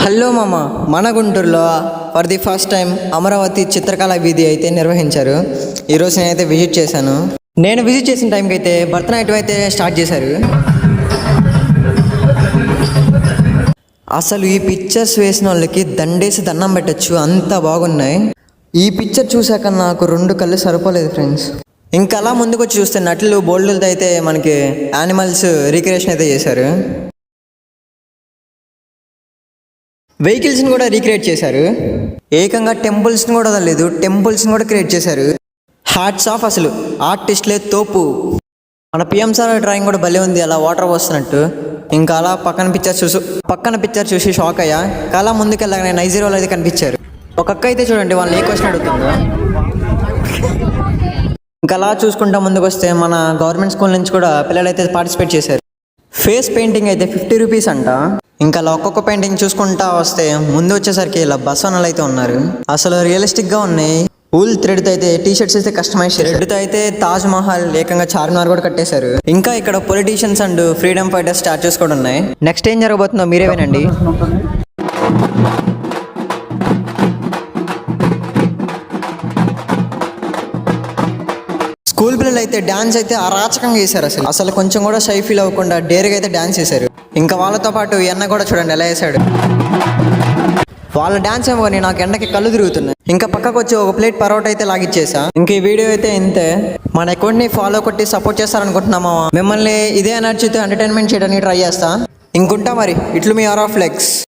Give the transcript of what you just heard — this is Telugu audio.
హలో మామ, మన గుంటూరులో for the first time Amaravati చిత్రకళా వీధి అయితే నిర్వహించారు. ఈరోజు నేనైతే విజిట్ చేశాను. నేను విజిట్ చేసిన టైంకి అయితే భరతనాట్యం అయితే స్టార్ట్ చేశారు. అసలు ఈ పిక్చర్స్ వేసిన వాళ్ళకి దండేసి దండం పెట్టచ్చు, అంత బాగున్నాయి. ఈ పిక్చర్ చూశాక నాకు 2 కళ్ళు సరిపోలేదు ఫ్రెండ్స్. ఇంకా అలా ముందుకు వచ్చి చూస్తే నటులు బోల్డ్లతో అయితే మనకి యానిమల్స్ రీక్రియేషన్ అయితే చేశారు. వెహికల్స్ని కూడా రీక్రియేట్ చేశారు. ఏకంగా టెంపుల్స్ని కూడా వదలలేదు, టెంపుల్స్ని కూడా క్రియేట్ చేశారు. హ్యాట్స్ ఆఫ్, అసలు ఆర్టిస్ట్లే తోపు. మన పిఎం సార్ డ్రాయింగ్ కూడా భలే ఉంది, అలా వాటర్ వస్తున్నట్టు. ఇంకా అలా పక్కన పిక్చర్ చూసి షాక్ అయ్యా. అలా ముందుకెళ్ళగానే నైజీరియాలో అయితే కనిపించారు. ఒక అక్క అయితే చూడండి, వాళ్ళని ఏ క్వశ్చన్ అడుగుతుందో. ఇంకా అలా చూసుకుంటా ముందుకు వస్తే మన గవర్నమెంట్ స్కూల్ నుంచి కూడా పిల్లలు అయితే పార్టిసిపేట్ చేశారు. ఫేస్ పెయింటింగ్ అయితే 50 రూపీస్ అంట. ఇంకా అలా ఒక్కొక్క పెయింటింగ్ చూసుకుంటా వస్తే ముందు వచ్చేసరికి ఇలా బస్సనలు అయితే ఉన్నారు. అసలు రియలిస్టిక్గా ఉన్నాయి. ఊల్ థ్రెడ్తో అయితే టీ షర్ట్స్ అయితే కస్టమైజ్ చేశారు. థ్రెడ్తో అయితే తాజ్ మహల్, ఏకంగా చార్మినార్ కూడా కట్టేశారు. ఇంకా ఇక్కడ politicians and freedom fighters statues కూడా ఉన్నాయి. నెక్స్ట్ ఏం జరగబోతుందో మీరే వినండి. స్కూల్ పిల్లలు అయితే డాన్స్ అయితే అరాచకంగా చేశారు. అసలు కొంచెం కూడా షై ఫీల్ అవ్వకుండా డేర్గా అయితే డాన్స్ చేశారు. ఇంకా వాళ్ళతో పాటు ఎన్న కూడా చూడండి ఎలా వేశాడు. వాళ్ళ డాన్స్ ఏమో కానీ నాకు ఎండకి కళ్ళు తిరుగుతున్నాయి. ఇంకా పక్కకు వచ్చి ఒక ప్లేట్ పరోటా అయితే లాగిచ్చేసా. ఇంక ఈ వీడియో అయితే ఇంతే. మన అకౌంట్ని ఫాలో కొట్టి సపోర్ట్ చేస్తారనుకుంటున్నామా. మిమ్మల్ని ఇదే ఎనర్జీతో ఎంటర్టైన్మెంట్ చేయడానికి ట్రై చేస్తా. ఇంకుంటా మరి. ఇట్లు మీ ఆర్ ఆఫ్ ఫ్లెక్స్.